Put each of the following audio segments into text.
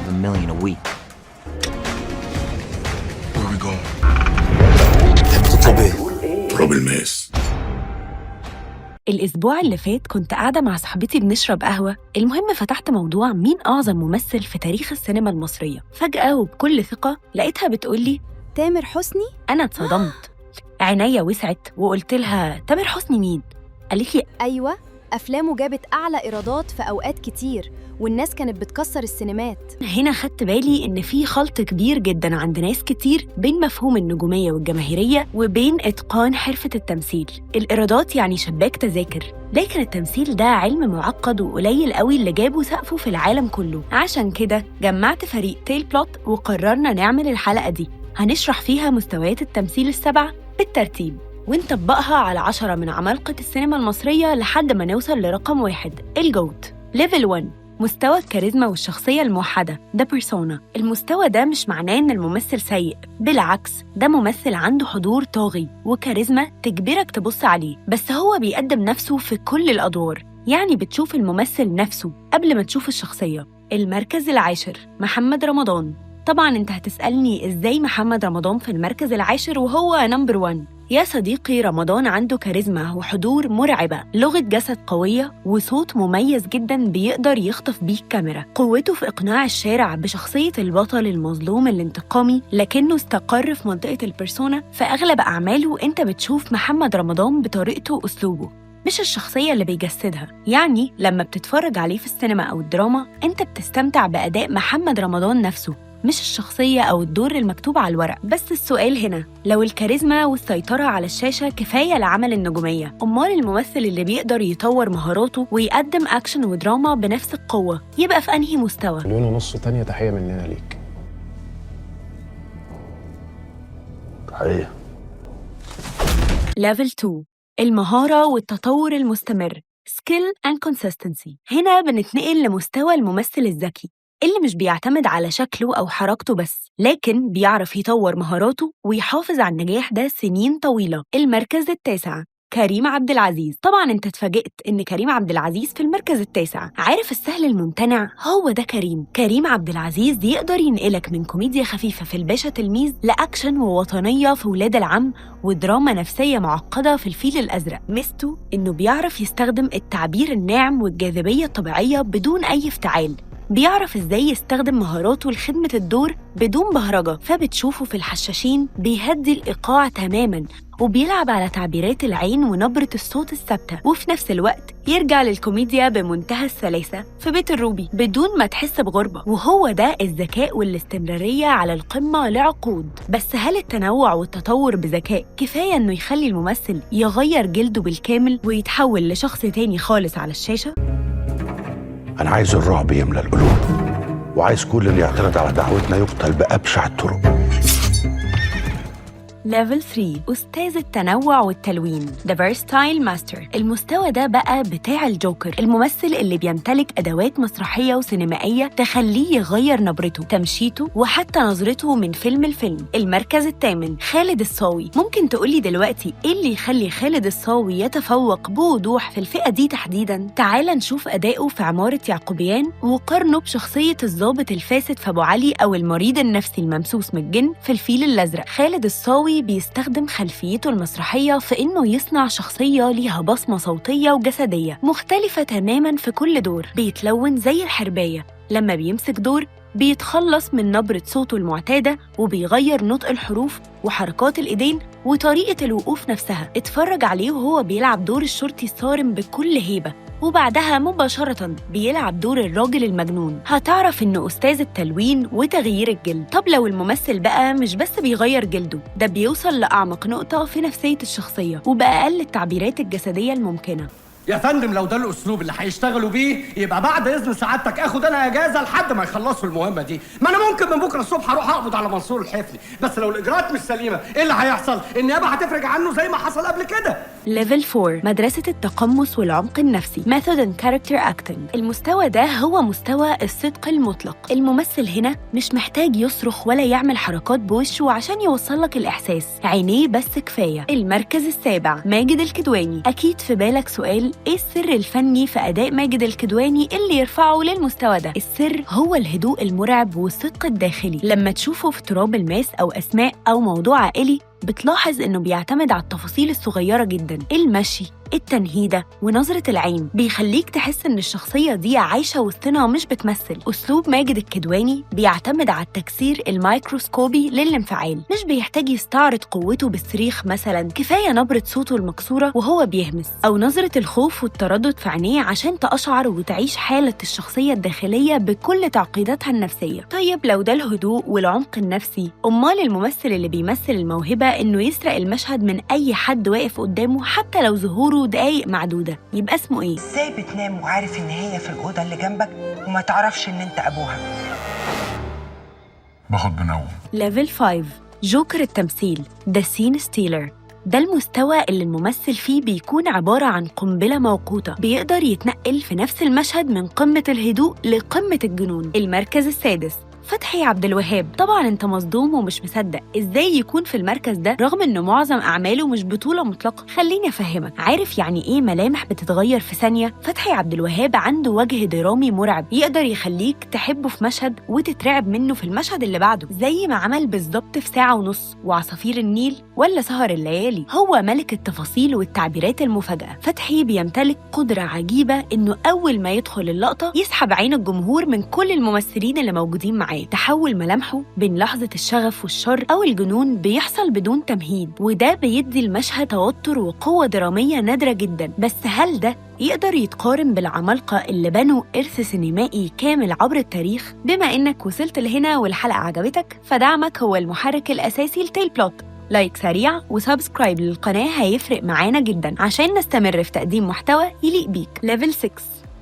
$1 million a week. Where are we going? تراب الماس. الأسبوع اللي فات كنت قاعدة مع صاحبتي بنشرب قهوة. المهم فتحت موضوع مين أعظم ممثل في تاريخ السينما المصرية. فجأة وبكل ثقة لقيتها بتقولي تامر حسني. أنا اتصدمت، عينيا وسعت وقلت لها تامر حسني مين؟ قالت لي أيوة، أفلامه جابت أعلى إيرادات في أوقات كتير والناس كانت بتكسر السينمات. هنا خدت بالي إن في خلط كبير جداً عند ناس كتير بين مفهوم النجومية والجماهيرية وبين إتقان حرفة التمثيل. الإيرادات يعني شباك تذاكر، لكن التمثيل ده علم معقد وقليل قوي اللي جابوا سقفه في العالم كله. عشان كده جمعت فريق تيل بلوت وقررنا نعمل الحلقة دي، هنشرح فيها مستويات التمثيل ال7 بالترتيب ونطبقها على 10 من عمالقة السينما المصرية لحد ما نوصل لرقم 1 الجوت. ليفل 1 مستوى الكاريزما والشخصية الموحدة، ده بيرسونا. المستوى ده مش معناه إن الممثل سيء، بالعكس ده ممثل عنده حضور طاغي وكاريزما تجبرك تبص عليه، بس هو بيقدم نفسه في كل الأدوار، يعني بتشوف الممثل نفسه قبل ما تشوف الشخصية. المركز العاشر محمد رمضان. طبعاً أنت هتسألني إزاي محمد رمضان في المركز العاشر وهو نمبر 1؟ يا صديقي، رمضان عنده كاريزما وحضور مرعبة، لغة جسد قوية وصوت مميز جداً بيقدر يخطف بيه الكاميرا. قوته في إقناع الشارع بشخصية البطل المظلوم الانتقامي، لكنه استقر في منطقة البيرسونا. في أغلب أعماله أنت بتشوف محمد رمضان بطريقته وأسلوبه، مش الشخصية اللي بيجسدها. يعني لما بتتفرج عليه في السينما أو الدراما أنت بتستمتع بأداء محمد رمضان نفسه، مش الشخصية أو الدور المكتوب على الورق. بس السؤال هنا، لو الكاريزما والسيطرة على الشاشة كفاية لعمل النجومية، أمال الممثل اللي بيقدر يطور مهاراته ويقدم أكشن ودراما بنفس القوة يبقى في أنهي مستوى؟ 1.5 مليون تانية تحية مننا ليك. تحية. ليفل 2 المهارة والتطور المستمر، Skill and Consistency. هنا بنتنقل لمستوى الممثل الذكي اللي مش بيعتمد على شكله أو حركته بس، لكن بيعرف يطور مهاراته ويحافظ على النجاح ده سنين طويلة. المركز التاسع كريم عبد العزيز. طبعاً أنت اتفاجئت إن كريم عبد العزيز في المركز التاسع. عارف السهل الممتنع؟ هو ده كريم عبد العزيز يقدر ينقلك من كوميديا خفيفة في الباشا تلميذ لأكشن ووطنية في ولاد العم ودراما نفسية معقدة في الفيل الأزرق. ميزته إنه بيعرف يستخدم التعبير الناعم والجاذبية الطبيعية بدون أي افتعال، بيعرف إزاي يستخدم مهاراته لخدمة الدور بدون بهرجة. فبتشوفه في الحشاشين بيهدي الإيقاع تماماً وبيلعب على تعبيرات العين ونبرة الصوت الثابتة، وفي نفس الوقت يرجع للكوميديا بمنتهى السلاسة في بيت الروبي بدون ما تحس بغربة. وهو ده الذكاء والاستمرارية على القمة لعقود. بس هل التنوع والتطور بذكاء كفاية إنه يخلي الممثل يغير جلده بالكامل ويتحول لشخص تاني خالص على الشاشة؟ أنا عايز الرعب يملى القلوب، وعايز كل اللي يعترض على دعوتنا يقتل بأبشع الطرق. ليفل 3 أستاذ التنوع والتلوين، The Versatile Master. المستوى ده بقى بتاع الجوكر، الممثل اللي بيمتلك أدوات مسرحية وسينمائية تخليه يغير نبرته، تمشيته، وحتى نظرته من فيلم لفيلم. المركز الثامن خالد الصاوي. ممكن تقولي دلوقتي إيه اللي يخلي خالد الصاوي يتفوق بوضوح في الفئة دي تحديداً؟ تعال نشوف أدائه في عمارة يعقوبيان وقارنه بشخصية الضابط الفاسد في أبو علي أو المريض النفسي الممسوس من الجن في الفيل الأزرق. خالد الصاوي بيستخدم خلفيته المسرحية في إنه يصنع شخصية ليها بصمة صوتية وجسدية مختلفة تماماً في كل دور. بيتلون زي الحرباية، لما بيمسك دور بيتخلص من نبرة صوته المعتادة وبيغير نطق الحروف وحركات الإيدين وطريقة الوقوف نفسها. اتفرج عليه وهو بيلعب دور الشرطي الصارم بكل هيبة، وبعدها مباشرة بيلعب دور الراجل المجنون. هتعرف إنه أستاذ التلوين وتغيير الجلد. طب لو الممثل بقى مش بس بيغير جلده، ده بيوصل لأعمق نقطة في نفسية الشخصية وبأقل التعبيرات الجسدية الممكنة. يا فندم، لو ده الاسلوب اللي هيشتغلوا بيه يبقى بعد اذن سعادتك اخد انا اجازه لحد ما يخلصوا المهمه دي. ما انا ممكن من بكره الصبح اروح اقبض على منصور الحفني، بس لو الاجراءات مش سليمه ايه اللي هيحصل؟ النيابه هتفرج عنه زي ما حصل قبل كده. ليفل 4 مدرسة التقمص والعمق النفسي Method and Character Acting. المستوى ده هو مستوى الصدق المطلق. الممثل هنا مش محتاج يصرخ ولا يعمل حركات بوشه عشان يوصلك الإحساس، عينيه بس كفاية. المركز السابع ماجد الكدواني. أكيد في بالك سؤال، إيه السر الفني في أداء ماجد الكدواني اللي يرفعه للمستوى ده؟ السر هو الهدوء المرعب والصدق الداخلي. لما تشوفه في تراب الماس أو أسماء أو موضوع عائلي بتلاحظ إنه بيعتمد على التفاصيل الصغيرة جداً، المشي، التنهيدة ونظرة العين، بيخليك تحس إن الشخصية دي عايشة وسطنا مش بتمثل. أسلوب ماجد الكدواني بيعتمد على التكسير الميكروسكوبي للانفعال، مش بيحتاج يستعرض قوته بالصريخ مثلاً، كفاية نبرة صوته المكسورة وهو بيهمس أو نظرة الخوف والتردد في عينيه عشان تقشعر وتعيش حالة الشخصية الداخلية بكل تعقيداتها النفسية. طيب لو ده الهدوء والعمق النفسي، أمال الممثل اللي بيمثل الموهبة إنه يسرق المشهد من أي حد واقف قدامه حتى لو ظهوره دقايق معدودة، يبقى اسمه إيه؟ ازاي بتنام وعارف ان هي في الأوضة اللي جنبك وما تعرفش ان انت ابوها؟ باخد بنوم. ليفل 5 جوكر التمثيل The Scene Stealer. ده المستوى اللي الممثل فيه بيكون عبارة عن قنبلة موقوتة، بيقدر يتنقل في نفس المشهد من قمة الهدوء لقمة الجنون. المركز السادس فتحي عبد الوهاب. طبعاً أنت مصدوم ومش مصدق إزاي يكون في المركز ده رغم إنه معظم أعماله مش بطولة مطلقة. خليني أفهمك، عارف يعني إيه ملامح بتتغير في ثانية؟ فتحي عبد الوهاب عنده وجه درامي مرعب، يقدر يخليك تحبه في مشهد وتترعب منه في المشهد اللي بعده، زي ما عمل بالظبط في ساعة ونص وعصافير النيل ولا سهر الليالي. هو ملك التفاصيل والتعبيرات المفاجئة. فتحي بيمتلك قدرة عجيبة إنه أول ما يدخل اللقطة يسحب عين الجمهور من كل الممثلين اللي موجودين معاه. تحول ملامحه بين لحظة الشغف والشر أو الجنون بيحصل بدون تمهيد، وده بيدي المشهد توتر وقوة درامية نادرة جدا. بس هل ده يقدر يتقارن بالعمالقة اللي بنوا إرث سينمائي كامل عبر التاريخ؟ بما إنك وصلت لهنا والحلقة عجبتك، فدعمك هو المحرك الأساسي لتيل بلوت. لايك سريع وسبسكرايب للقناة هيفرق معانا جدا عشان نستمر في تقديم محتوى يليق بيك. ليفل 6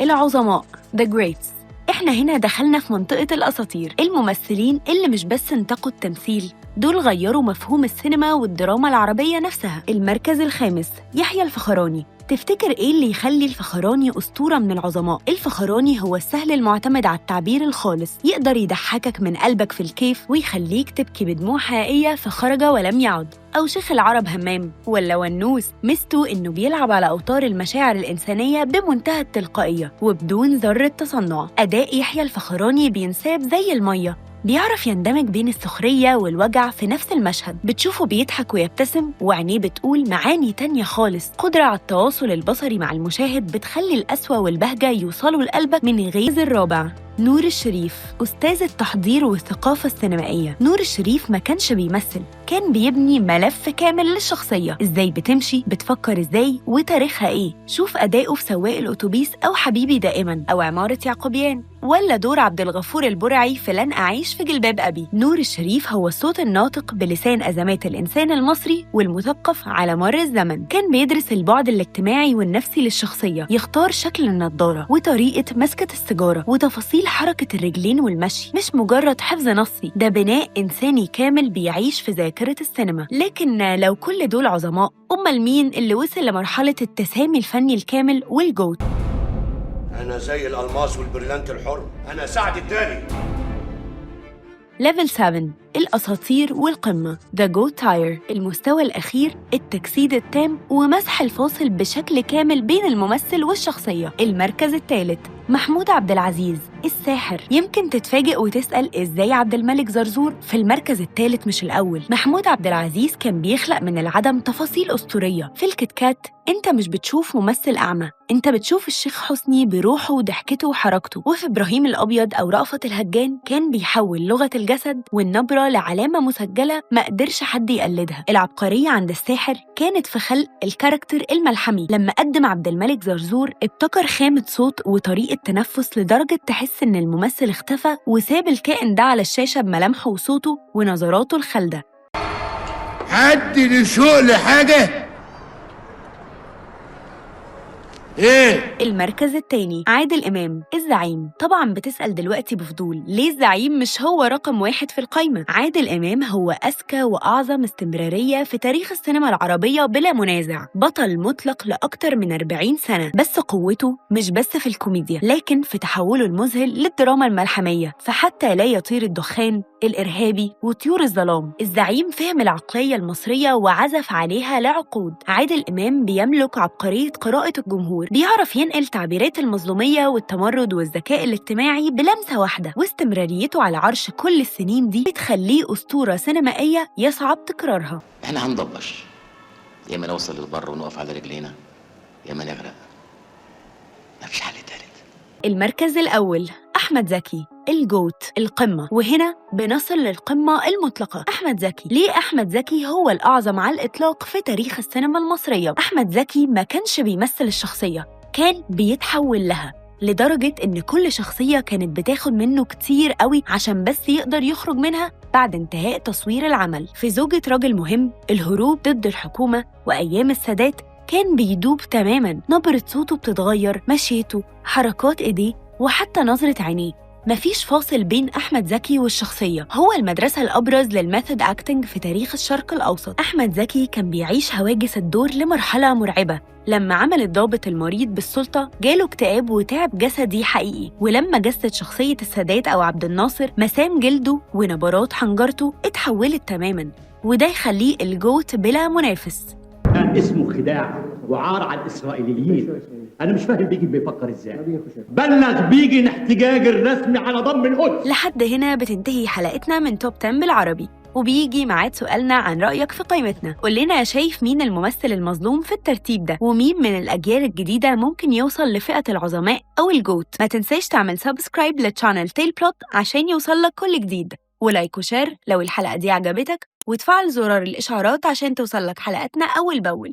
العظماء The Greats. إحنا هنا دخلنا في منطقة الأساطير، الممثلين اللي مش بس انتقوا التمثيل، دول غيروا مفهوم السينما والدراما العربية نفسها. المركز الخامس يحيى الفخراني. تفتكر إيه اللي يخلي الفخراني أسطورة من العظماء؟ الفخراني هو السهل المعتمد على التعبير الخالص، يقدر يضحكك من قلبك في الكيف ويخليك تبكي بدموع حقيقية في خرج ولم يعد. أو شيخ العرب همام ولا ونوس، ميزته إنه بيلعب على أوتار المشاعر الإنسانية بمنتهى التلقائية وبدون ذرة تصنع. أداء يحيى الفخراني بينساب زي المية، بيعرف يندمج بين السخرية والوجع في نفس المشهد. بتشوفه بيضحك ويبتسم وعينيه بتقول معاني تانية خالص. قدرة على التواصل البصري مع المشاهد بتخلي القسوة والبهجة يوصلوا لقلبك من غير. الرابع نور الشريف، أستاذ التحضير والثقافة السينمائية. نور الشريف ما كانش بيمثل، كان بيبني ملف كامل للشخصية، إزاي بتمشي، بتفكر إزاي، وتاريخها إيه. شوف أدائه في سواق الأتوبيس أو حبيبي دائما أو عمارة يعقوبيان، ولا دور عبد الغفور البرعي في لن أعيش في جلباب أبي. نور الشريف هو الصوت الناطق بلسان أزمات الإنسان المصري والمثقف على مر الزمن. كان بيدرس البعد الاجتماعي والنفسي للشخصية، يختار شكل النضارة وطريقة مسكة السيجارة وتفاصيل حركة الرجلين والمشي. مش مجرد حفظ نصي، ده بناء إنساني كامل بيعيش في ذاكرة السينما. لكن لو كل دول عظماء، أمال مين اللي وصل لمرحلة التسامي الفني الكامل والجوت؟ أنا زي الألماس والبريلانت الحر، أنا سعد الداني. ليفل 7 الأساطير والقمة The Goat Tire. المستوى الأخير التجسيد التام ومسح الفاصل بشكل كامل بين الممثل والشخصية. المركز الثالث محمود عبد العزيز الساحر. يمكن تتفاجئ وتسأل إزاي عبد الملك زرزور في المركز الثالث مش الأول. محمود عبد العزيز كان بيخلق من العدم تفاصيل أسطورية. في الكتكات أنت مش بتشوف ممثل أعمى، أنت بتشوف الشيخ حسني بروحه وضحكته وحركته. وفي إبراهيم الأبيض أو رأفت الهجان كان بيحول لغة الجسد والنبرة لعلامة مسجلة ما قدرش حد يقلدها. العبقرية عند الساحر كانت في خلق الكاركتر الملحمي. لما قدم عبد الملك زرزور ابتكر خامة صوت وطريقة تنفس لدرجة تحس إن الممثل اختفى وساب الكائن ده على الشاشة بملامحه وصوته ونظراته الخالدة. حد لشوق لحاجة؟ ايه؟ المركز الثاني عادل إمام الزعيم. طبعا بتسأل دلوقتي بفضول ليه الزعيم مش هو رقم 1 في القايمة؟ عادل إمام هو أذكى وأعظم استمرارية في تاريخ السينما العربية بلا منازع، بطل مطلق لأكتر من 40 سنة، بس قوته مش بس في الكوميديا لكن في تحوله المذهل للدراما الملحمية، فحتى لا يطير الدخان، الإرهابي وطيور الظلام. الزعيم فهم العقلية المصرية وعزف عليها لعقود. عادل إمام بيملك عبقرية قراءة الجمهور، بيعرف ينقل تعبيرات المظلومية والتمرد والذكاء الاجتماعي بلمسة واحدة، واستمراريته على عرش كل السنين دي بتخليه أسطورة سينمائية يصعب تكرارها. احنا هنضبش، يا اما نوصل للبر ونقف على رجلينا يا اما نغرق، مفيش حل تالت. المركز الأول أحمد زكي الجوت، القمة. وهنا بنصل للقمة المطلقة. أحمد زكي. ليه أحمد زكي هو الأعظم على الإطلاق في تاريخ السينما المصرية؟ أحمد زكي ما كانش بيمثل الشخصية، كان بيتحول لها، لدرجة إن كل شخصية كانت بتاخد منه كتير قوي عشان بس يقدر يخرج منها بعد انتهاء تصوير العمل. في زوجة راجل مهم، الهروب ضد الحكومة، وأيام السادات، كان بيدوب تماماً. نبرة صوته بتتغير، مشيته، حركات إيديه، وحتى نظرة عينيه. مفيش فاصل بين أحمد زكي والشخصية. هو المدرسة الأبرز للميثود أكتنج في تاريخ الشرق الأوسط. أحمد زكي كان بيعيش هواجس الدور لمرحلة مرعبة. لما عمل الضابط المريض بالسلطة جاله اكتئاب وتعب جسدي حقيقي، ولما جسد شخصية السادات أو عبد الناصر مسام جلده ونبرات حنجرته اتحولت تماماً، وده يخليه الجوت بلا منافس. اسمه خداع وعار على الإسرائيليين. أنا مش فاهم بيجي بيفكر إزاي. بلغ بيجي الاحتجاج الرسمي على ضم القدس. لحد هنا بتنتهي حلقتنا من توب 10 بالعربي، وبيجي ميعاد سؤالنا عن رأيك في قائمتنا. قول لنا شايف مين الممثل المظلوم في الترتيب ده، ومين من الأجيال الجديدة ممكن يوصل لفئة العظماء أو الجوت. ما تنساش تعمل سبسكرايب للشانل تيل بلوت عشان يوصلك كل جديد، ولايك وشير لو الحلقة دي عجبتك، وتفعل زرار الإشعارات عشان توصلك حلقاتنا أول بأول.